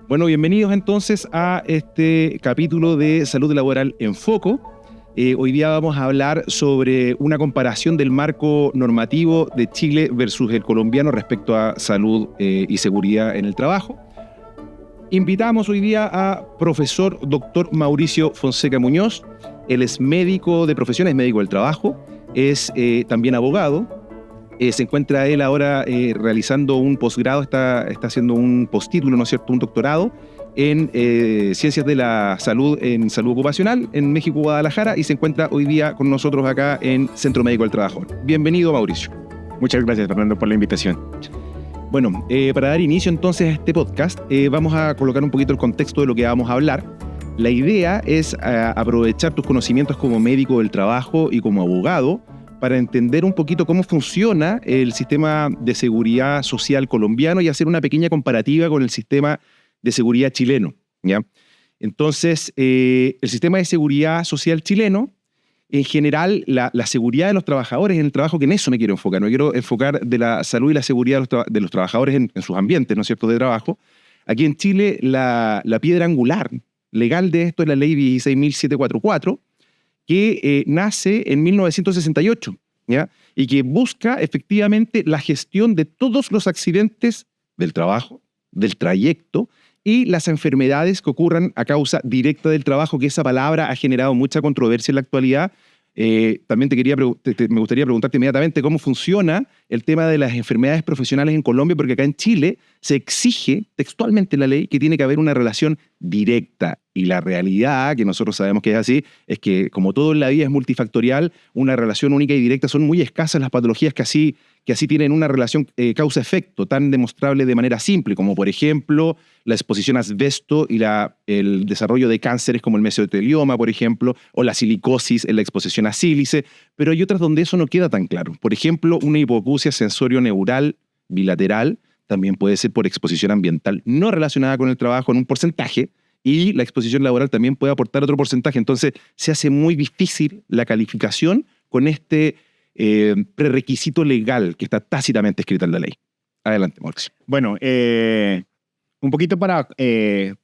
Bueno, bienvenidos entonces a este capítulo de Salud Laboral en Foco. Hoy día vamos a hablar sobre una comparación del marco normativo de Chile versus el colombiano respecto a salud y seguridad en el trabajo. Invitamos hoy día a profesor doctor Mauricio Fonseca Muñoz. Él es médico de profesión, es médico del trabajo, es también abogado. Se encuentra él ahora realizando un posgrado, está haciendo un postítulo, ¿no es cierto?, un doctorado en Ciencias de la Salud en Salud Ocupacional en México, Guadalajara, y se encuentra hoy día con nosotros acá en Centro Médico del Trabajador. Bienvenido, Mauricio. Muchas gracias, Fernando, por la invitación. Bueno, para dar inicio entonces a este podcast, vamos a colocar un poquito el contexto de lo que vamos a hablar. La idea es aprovechar tus conocimientos como médico del trabajo y como abogado para entender un poquito cómo funciona el sistema de seguridad social colombiano y hacer una pequeña comparativa con el sistema de seguridad chileno, ¿ya? Entonces, el sistema de seguridad social chileno, en general, la seguridad de los trabajadores en el trabajo, que en eso me quiero enfocar. Me quiero enfocar de la salud y la seguridad de los trabajadores en sus ambientes, ¿no es cierto?, de trabajo. Aquí en Chile, la piedra angular legal de esto es la ley 16.744, que nace en 1968, ¿ya? Y que busca efectivamente la gestión de todos los accidentes del trabajo, del trayecto y las enfermedades que ocurran a causa directa del trabajo, que esa palabra ha generado mucha controversia en la actualidad. También me gustaría preguntarte inmediatamente cómo funciona el tema de las enfermedades profesionales en Colombia, porque acá en Chile se exige textualmente en la ley que tiene que haber una relación directa. Y la realidad, que nosotros sabemos que es así, es que como todo en la vida es multifactorial, una relación única y directa, son muy escasas las patologías que así tienen una relación causa-efecto tan demostrable de manera simple, como por ejemplo la exposición a asbesto y el desarrollo de cánceres como el mesotelioma, por ejemplo, o la silicosis en la exposición a sílice, pero hay otras donde eso no queda tan claro. Por ejemplo, una hipoacusia sensorio-neural bilateral también puede ser por exposición ambiental no relacionada con el trabajo en un porcentaje, y la exposición laboral también puede aportar otro porcentaje. Entonces, se hace muy difícil la calificación con este prerequisito legal que está tácitamente escrito en la ley. Adelante, Mauricio. Bueno, un poquito para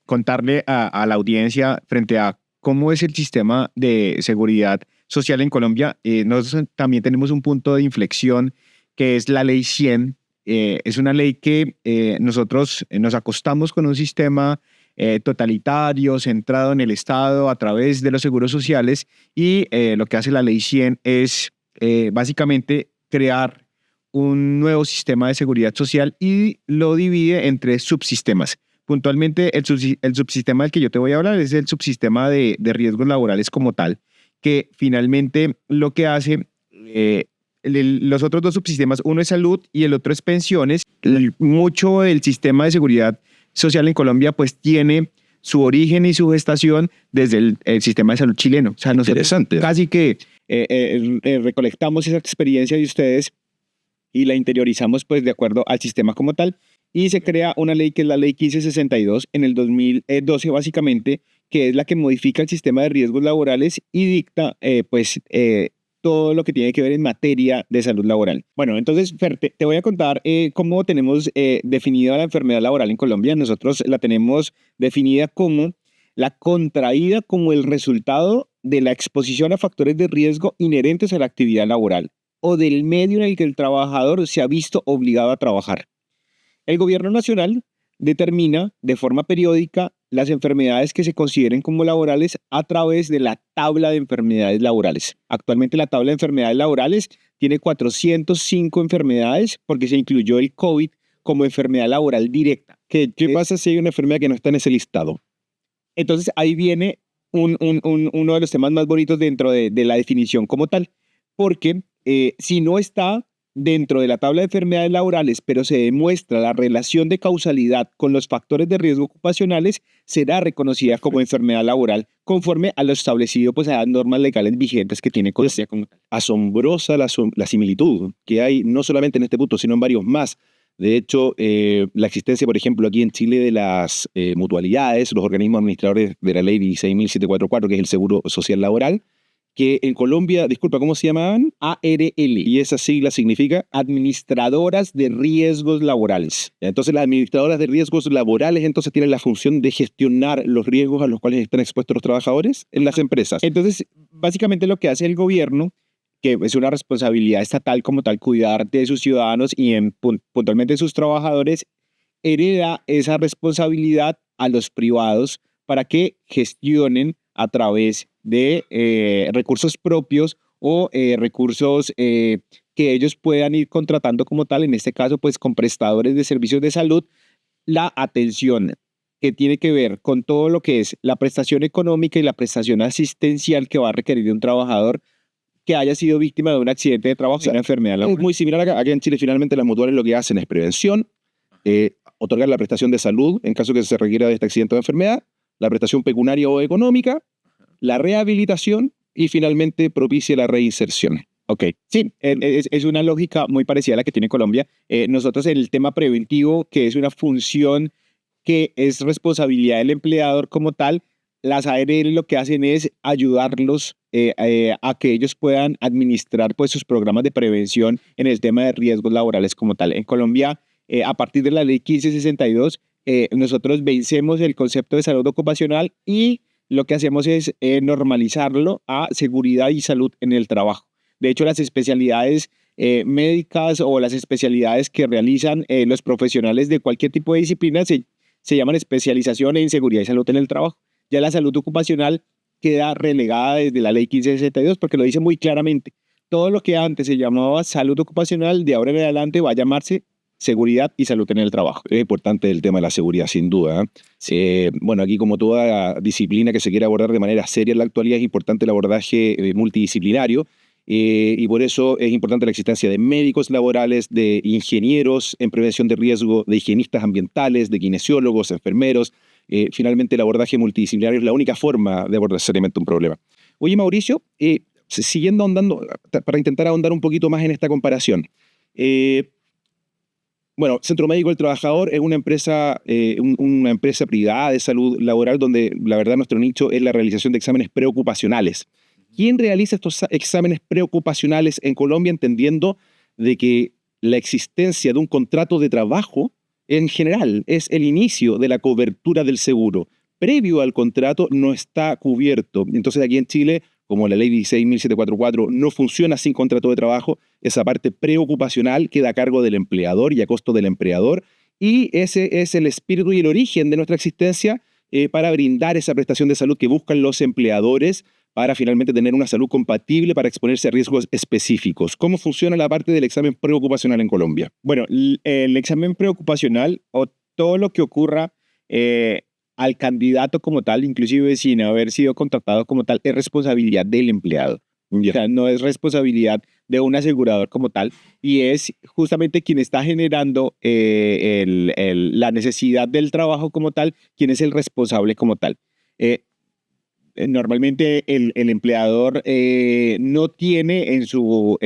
contarle a la audiencia frente a cómo es el sistema de seguridad social en Colombia. Nosotros también tenemos un punto de inflexión que es la ley 100. Es una ley que nosotros nos acostamos con un sistema totalitario, centrado en el Estado a través de los seguros sociales, y lo que hace la ley 100 es básicamente crear un nuevo sistema de seguridad social y lo divide en 3 subsistemas. Puntualmente, el subsistema del que yo te voy a hablar es el subsistema de riesgos laborales como tal, que finalmente lo que hace, los otros 2 subsistemas, uno es salud y el otro es pensiones. Mucho del sistema de seguridad social en Colombia pues tiene su origen y su gestación desde el sistema de salud chileno. O sea, Interesante. Casi que recolectamos esa experiencia de ustedes y la interiorizamos pues de acuerdo al sistema como tal, y se crea una ley que es la ley 1562 en el 2012 básicamente, que es la que modifica el sistema de riesgos laborales y dicta todo lo que tiene que ver en materia de salud laboral. Bueno, entonces, Fer, te voy a contar cómo tenemos definida la enfermedad laboral en Colombia. Nosotros la tenemos definida como la contraída como el resultado de la exposición a factores de riesgo inherentes a la actividad laboral o del medio en el que el trabajador se ha visto obligado a trabajar. El gobierno nacional determina de forma periódica las enfermedades que se consideren como laborales a través de la tabla de enfermedades laborales. Actualmente la tabla de enfermedades laborales tiene 405 enfermedades porque se incluyó el COVID como enfermedad laboral directa. ¿Qué pasa si hay una enfermedad que no está en ese listado? Entonces ahí viene uno de los temas más bonitos dentro de la definición como tal, porque si no está dentro de la tabla de enfermedades laborales, pero se demuestra la relación de causalidad con los factores de riesgo ocupacionales, será reconocida como enfermedad laboral conforme a lo establecido pues, a las normas legales vigentes que tiene Colombia. Asombrosa la similitud que hay no solamente en este punto, sino en varios más. De hecho, la existencia, por ejemplo, aquí en Chile de las mutualidades, los organismos administradores de la ley 16.744, que es el Seguro Social Laboral, que en Colombia, disculpa, ¿cómo se llamaban? ARL, Y esa sigla significa. Administradoras de Riesgos Laborales. Entonces, las administradoras de riesgos laborales entonces tienen la función de gestionar los riesgos a los cuales están expuestos los trabajadores en las empresas. Entonces, básicamente lo que hace el gobierno, que es una responsabilidad estatal como tal, cuidar de sus ciudadanos y puntualmente de sus trabajadores, hereda esa responsabilidad a los privados para que gestionen a través de recursos propios o recursos que ellos puedan ir contratando como tal, en este caso pues con prestadores de servicios de salud, la atención que tiene que ver con todo lo que es la prestación económica y la prestación asistencial que va a requerir de un trabajador que haya sido víctima de un accidente de trabajo o una enfermedad Es laboral. muy similar acá. Aquí en Chile finalmente las mutuales lo que hacen es prevención, otorgar la prestación de salud en caso que se requiera de este accidente o enfermedad, la prestación pecuniaria o económica, la rehabilitación y finalmente propicia la reinserción. Ok, sí, es una lógica muy parecida a la que tiene Colombia. Nosotros en el tema preventivo, que es una función que es responsabilidad del empleador como tal, las ARL lo que hacen es ayudarlos a que ellos puedan administrar pues, sus programas de prevención en el tema de riesgos laborales como tal. En Colombia, a partir de la ley 1562, nosotros vencemos el concepto de salud ocupacional y lo que hacemos es normalizarlo a seguridad y salud en el trabajo. De hecho, las especialidades médicas o las especialidades que realizan los profesionales de cualquier tipo de disciplina se llaman especialización en seguridad y salud en el trabajo. Ya la salud ocupacional queda relegada desde la ley 1562 porque lo dice muy claramente. Todo lo que antes se llamaba salud ocupacional, de ahora en adelante va a llamarse seguridad y salud en el trabajo. Es importante el tema de la seguridad, sin duda. Bueno, aquí como toda disciplina que se quiere abordar de manera seria en la actualidad, es importante el abordaje multidisciplinario. Y por eso es importante la existencia de médicos laborales, de ingenieros en prevención de riesgo, de higienistas ambientales, de kinesiólogos, enfermeros. Finalmente, el abordaje multidisciplinario es la única forma de abordar seriamente un problema. Oye, Mauricio, siguiendo ahondando, para intentar ahondar un poquito más en esta comparación. Bueno, Centro Médico del Trabajador es una empresa privada de salud laboral donde la verdad nuestro nicho es la realización de exámenes preocupacionales. ¿Quién realiza estos exámenes preocupacionales en Colombia entendiendo de que la existencia de un contrato de trabajo en general es el inicio de la cobertura del seguro? Previo al contrato no está cubierto. Entonces aquí en Chile, como la ley 16.744 no funciona sin contrato de trabajo, esa parte preocupacional queda a cargo del empleador y a costo del empleador. Y ese es el espíritu y el origen de nuestra existencia para brindar esa prestación de salud que buscan los empleadores para finalmente tener una salud compatible para exponerse a riesgos específicos. ¿Cómo funciona la parte del examen preocupacional en Colombia? Bueno, el examen preocupacional o todo lo que ocurra al candidato como tal, inclusive sin haber sido contratado como tal, es responsabilidad del empleado. O sea, no es responsabilidad de un asegurador como tal y es justamente quien está generando la necesidad del trabajo como tal, quien es el responsable como tal. Normalmente el empleador no tiene en su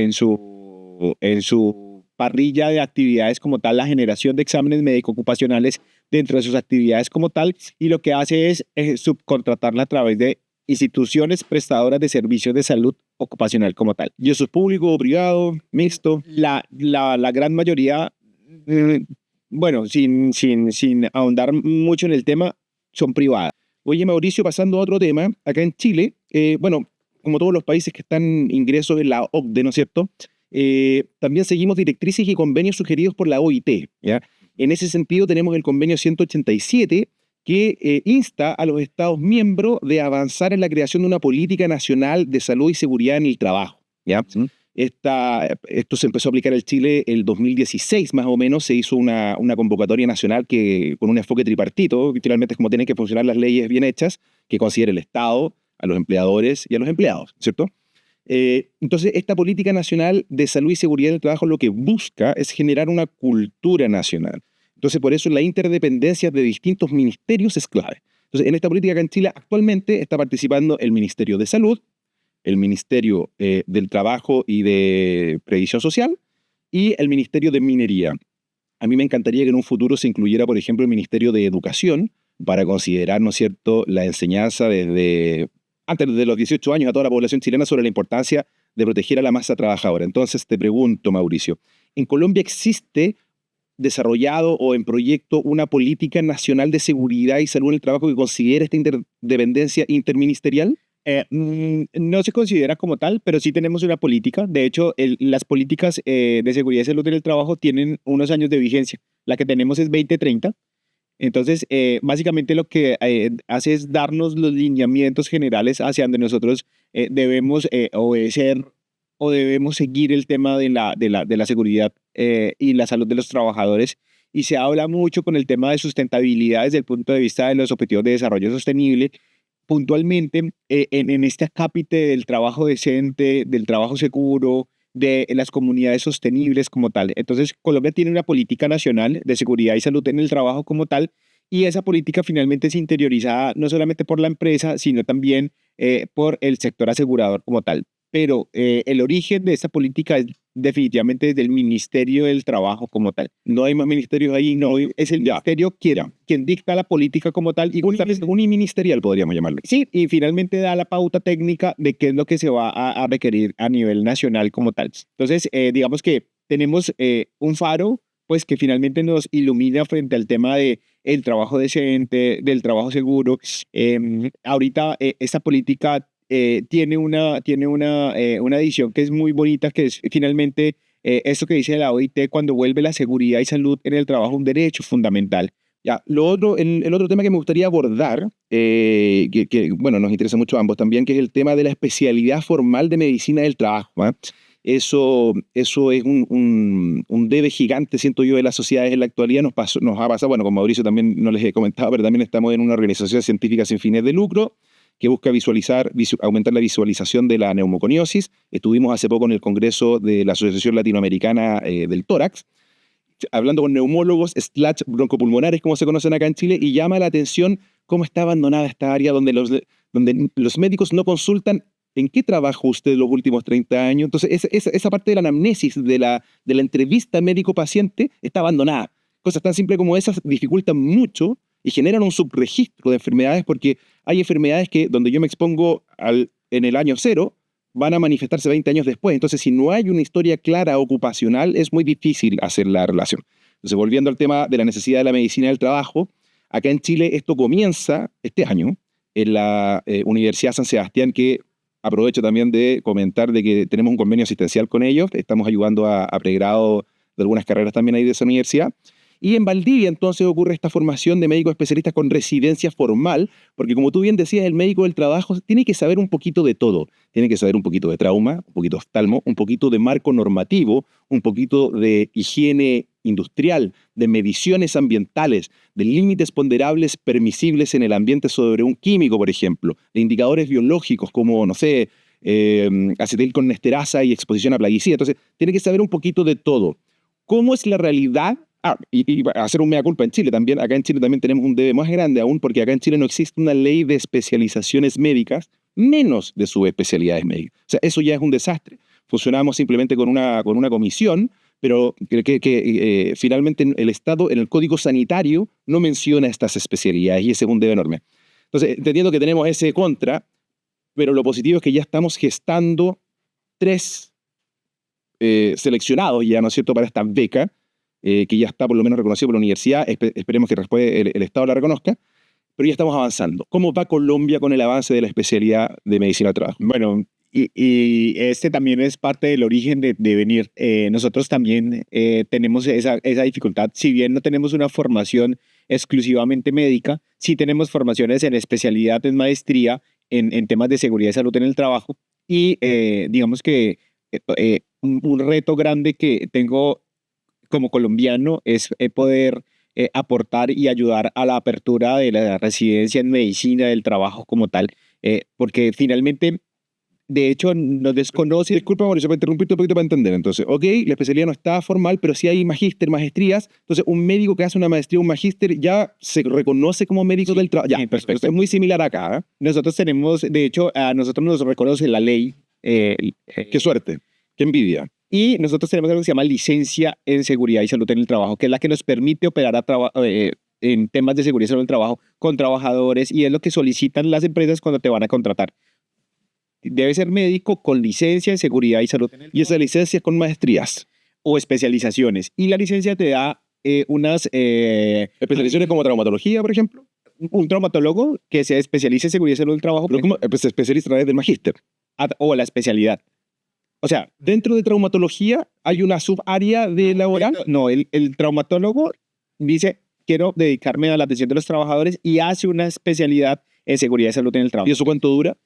parrilla de actividades como tal la generación de exámenes médico-ocupacionales dentro de sus actividades como tal y lo que hace es subcontratarla a través de instituciones prestadoras de servicios de salud ocupacional como tal. ¿Y eso es público o privado, mixto? La gran mayoría, bueno, sin ahondar mucho en el tema, son privadas. Oye, Mauricio, pasando a otro tema, acá en Chile, bueno, como todos los países que están ingresos en la OCDE, ¿no es cierto? También seguimos directrices y convenios sugeridos por la OIT, ¿ya? En ese sentido, tenemos el convenio 187 que insta a los Estados miembros de avanzar en la creación de una política nacional de salud y seguridad en el trabajo, ¿ya? Esto se empezó a aplicar en Chile el 2016 más o menos, se hizo una convocatoria nacional con un enfoque tripartito, que finalmente es como tienen que funcionar las leyes bien hechas, que considere el Estado, a los empleadores y a los empleados, ¿cierto? Entonces, esta política nacional de salud y seguridad del trabajo lo que busca es generar una cultura nacional. Entonces, por eso la interdependencia de distintos ministerios es clave. Entonces, en esta política acá en Chile actualmente está participando el Ministerio de Salud, el Ministerio del Trabajo y de Previsión Social y el Ministerio de Minería. A mí me encantaría que en un futuro se incluyera, por ejemplo, el Ministerio de Educación para considerar, ¿no es cierto?, la enseñanza desde antes de los 18 años a toda la población chilena sobre la importancia de proteger a la masa trabajadora. Entonces te pregunto, Mauricio, ¿en Colombia existe desarrollado o en proyecto una política nacional de seguridad y salud en el trabajo que considere esta interdependencia interministerial? No se considera como tal, pero sí tenemos una política. De hecho, las políticas de seguridad y salud en el trabajo tienen unos años de vigencia. La que tenemos es 2030. Entonces, básicamente lo que hace es darnos los lineamientos generales hacia donde nosotros debemos obedecer o debemos seguir el tema de la seguridad y la salud de los trabajadores. Y se habla mucho con el tema de sustentabilidad desde el punto de vista de los objetivos de desarrollo sostenible, puntualmente en este acápite del trabajo decente, del trabajo seguro, de las comunidades sostenibles como tal. Entonces, Colombia tiene una política nacional de seguridad y salud en el trabajo como tal, y esa política finalmente es interiorizada no solamente por la empresa, sino también por el sector asegurador como tal. Pero el origen de esta política es definitivamente desde el Ministerio del Trabajo como tal. No hay más ministerios ahí, no. Es el ministerio quien dicta la política como tal. Y Uniministerial podríamos llamarlo. sí, y finalmente da la pauta técnica de qué es lo que se va a requerir a nivel nacional como tal. Entonces, digamos que tenemos un faro, pues que finalmente nos ilumina frente al tema de el trabajo decente, del trabajo seguro. Ahorita esta política tiene una edición que es muy bonita, que es finalmente esto que dice la OIT, cuando vuelve la seguridad y salud en el trabajo un derecho fundamental. Ya, el otro tema que me gustaría abordar, bueno, nos interesa mucho a ambos también, que es el tema de la especialidad formal de medicina del trabajo. ¿Ah? Eso es un debe gigante, siento yo, de las sociedades en la actualidad. Nos ha pasado, bueno, con Mauricio también no les he comentado, pero también estamos en una organización científica sin fines de lucro que busca aumentar la visualización de la neumoconiosis. Estuvimos hace poco en el Congreso de la Asociación Latinoamericana del Tórax, hablando con neumólogos / broncopulmonares, como se conocen acá en Chile, y llama la atención cómo está abandonada esta área donde los médicos no consultan en qué trabajó usted los últimos 30 años. Entonces, esa parte de la anamnesis, de la entrevista médico-paciente, está abandonada. Cosas tan simples como esas dificultan mucho y generan un subregistro de enfermedades, porque hay enfermedades que donde yo me expongo en el año 0, van a manifestarse 20 años después. Entonces, si no hay una historia clara ocupacional, es muy difícil hacer la relación. Entonces, volviendo al tema de la necesidad de la medicina del trabajo, acá en Chile esto comienza este año en la Universidad San Sebastián, que aprovecho también de comentar de que tenemos un convenio asistencial con ellos. Estamos ayudando a pregrado de algunas carreras también ahí de esa universidad. Y en Valdivia entonces ocurre esta formación de médicos especialistas con residencia formal, porque como tú bien decías, el médico del trabajo tiene que saber un poquito de todo. Tiene que saber un poquito de trauma, un poquito de oftalmo, un poquito de marco normativo, un poquito de higiene industrial, de mediciones ambientales, de límites ponderables permisibles en el ambiente sobre un químico, por ejemplo, de indicadores biológicos como, no sé, acetilcolnesterasa y exposición a plaguicidas. Entonces, tiene que saber un poquito de todo. ¿Cómo es la realidad? Y hacer un mea culpa en Chile también. Acá en Chile también tenemos un debe más grande aún, porque acá en Chile no existe una ley de especializaciones médicas, menos de subespecialidades médicas. O sea, eso ya es un desastre. Funcionamos simplemente con una comisión, pero que finalmente el Estado, en el Código Sanitario, no menciona estas especialidades, y ese es un debe enorme. Entonces, entendiendo que tenemos ese contra, pero lo positivo es que ya estamos gestando 3 seleccionados ya, ¿no es cierto?, para esta beca, que ya está por lo menos reconocido por la universidad. Esperemos que después el Estado la reconozca, pero ya estamos avanzando. ¿Cómo va Colombia con el avance de la especialidad de medicina del trabajo? Bueno, y este también es parte del origen de venir. Nosotros también tenemos esa dificultad. Si bien no tenemos una formación exclusivamente médica, sí tenemos formaciones en especialidad, en maestría, en temas de seguridad y salud en el trabajo. Y digamos que un reto grande que tengo como colombiano es poder aportar y ayudar a la apertura de la residencia en medicina del trabajo como tal, porque finalmente, de hecho, nos desconoce. Disculpa, Mauricio, para interrumpirte un poquito para entender. Entonces, ok, la especialidad no está formal, pero sí hay maestrías. Entonces, un médico que hace una maestría, un magíster, ya se reconoce como médico del trabajo. Ya, perfecto. Entonces, es muy similar acá. Nosotros tenemos, de hecho, a nosotros nos reconoce la ley. Qué suerte, qué envidia. Y nosotros tenemos algo que se llama licencia en seguridad y salud en el trabajo, que es la que nos permite operar en temas de seguridad y salud en el trabajo con trabajadores, y es lo que solicitan las empresas cuando te van a contratar. debe ser médico con licencia en seguridad y salud Y esas licencias con maestrías. o especializaciones. Y la licencia te da unas... Especializaciones como traumatología, por ejemplo. un traumatólogo que se especialice en seguridad y salud del trabajo Pero ¿cómo? Pues se especializa a través del magíster. o la especialidad. O sea, Dentro de traumatología hay una subárea de laboral. no, el traumatólogo dice, quiero dedicarme a la atención de los trabajadores y hace una especialidad en seguridad y salud en el trabajo. ¿Y eso cuánto dura?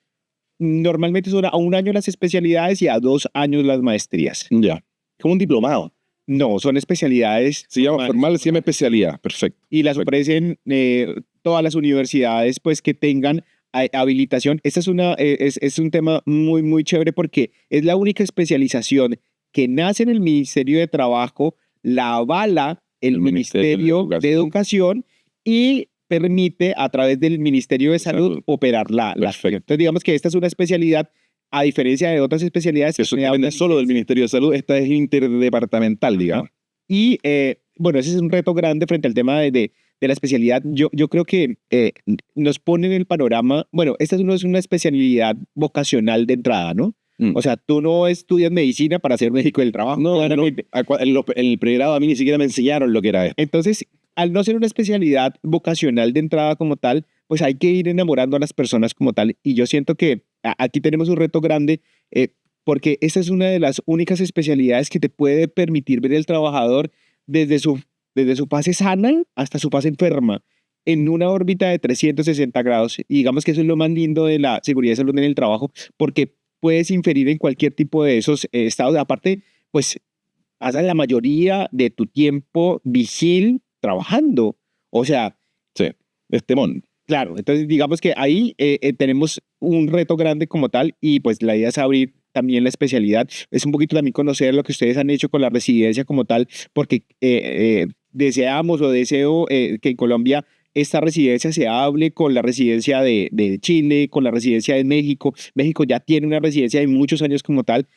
Normalmente son a 1 año las especialidades y a 2 años las maestrías. Ya. Como un diplomado. No, son especialidades Se llama formales. formal, se llama especialidad. Perfecto. Y las ofrecen todas las universidades pues que tengan habilitación. Esta es un tema muy, muy chévere porque es la única especialización que nace en el Ministerio de Trabajo, la avala el Ministerio de Educación y permite a través del Ministerio de Salud operar la acción. Entonces digamos que esta es una especialidad, a diferencia de otras especialidades Eso depende solo del Ministerio de Salud. Esta es interdepartamental, digamos. Y bueno, ese es un reto grande frente al tema de la especialidad. Yo creo que nos pone en el panorama, bueno, esta no es una especialidad vocacional de entrada, ¿no? O sea, tú no estudias medicina para ser médico del trabajo. No, en el pregrado a mí ni siquiera me enseñaron lo que era esto. Entonces, al no ser una especialidad vocacional de entrada como tal, pues hay que ir enamorando a las personas como tal. Y yo siento que aquí tenemos un reto grande porque esta es una de las únicas especialidades que te puede permitir ver el trabajador desde su fase sana hasta su fase enferma, en una órbita de 360 grados. Y digamos que eso es lo más lindo de la seguridad y salud en el trabajo, porque puedes inferir en cualquier tipo de esos estados. Aparte, pues, pasas la mayoría de tu tiempo vigil trabajando. O sea, Sí, es temón. claro, entonces digamos que ahí tenemos un reto grande como tal y pues la idea es abrir también la especialidad. Es un poquito también conocer lo que ustedes han hecho con la residencia como tal, porque deseamos o deseo que en Colombia esta residencia se hable con la residencia de Chile, con la residencia de México. México ya tiene una residencia de muchos años como tal.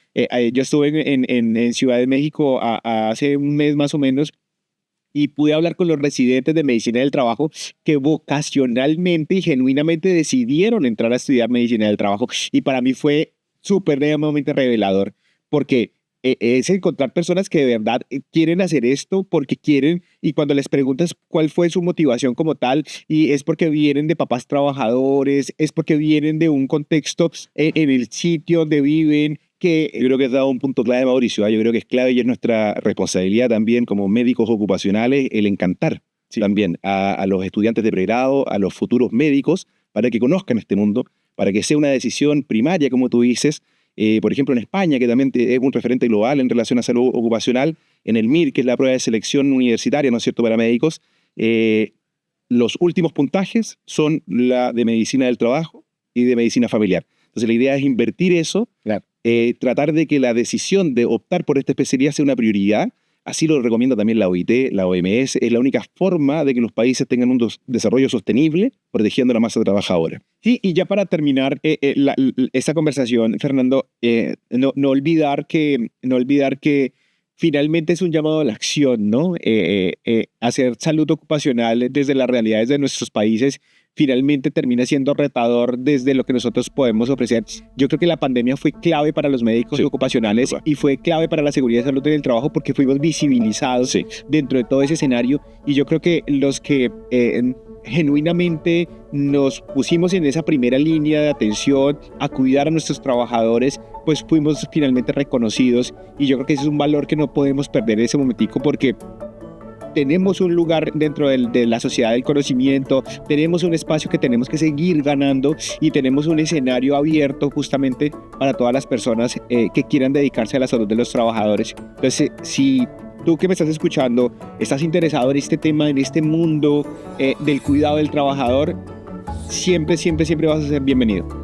Yo estuve en Ciudad de México hace un mes más o menos y pude hablar con los residentes de medicina del trabajo que vocacionalmente y genuinamente decidieron entrar a estudiar medicina del trabajo. Y para mí fue supremamente revelador, porque es encontrar personas que de verdad quieren hacer esto porque quieren, y cuando les preguntas cuál fue su motivación como tal, y es porque vienen de papás trabajadores, es porque vienen de un contexto en el sitio donde viven, que... Yo creo que has dado un punto clave, Mauricio. Yo creo que es clave y es nuestra responsabilidad también como médicos ocupacionales el encantar también a los estudiantes de pregrado, a los futuros médicos, para que conozcan este mundo, para que sea una decisión primaria, como tú dices. Por ejemplo, en España, que también es un referente global en relación a salud ocupacional, en el MIR, que es la prueba de selección universitaria, ¿no es cierto?, para médicos, los últimos puntajes son la de medicina del trabajo y de medicina familiar. Entonces, la idea es invertir eso, Claro. tratar de que la decisión de optar por esta especialidad sea una prioridad. Así lo recomienda también la OIT, la OMS. Es la única forma de que los países tengan un desarrollo sostenible, protegiendo la masa trabajadora. Sí, y ya para terminar esta conversación, Fernando, no olvidar que finalmente es un llamado a la acción, ¿no? Hacer salud ocupacional desde las realidades de nuestros países finalmente termina siendo retador desde lo que nosotros podemos ofrecer. Yo creo que la pandemia fue clave para los médicos ocupacionales y fue clave para la seguridad y salud en el trabajo porque fuimos visibilizados dentro de todo ese escenario, y yo creo que los que genuinamente nos pusimos en esa primera línea de atención a cuidar a nuestros trabajadores, pues fuimos finalmente reconocidos, y yo creo que ese es un valor que no podemos perder en ese momentico, porque tenemos un lugar dentro de la sociedad del conocimiento, tenemos un espacio que tenemos que seguir ganando y tenemos un escenario abierto justamente para todas las personas que quieran dedicarse a la salud de los trabajadores. Entonces, si tú que me estás escuchando estás interesado en este tema, en este mundo del cuidado del trabajador, siempre vas a ser bienvenido.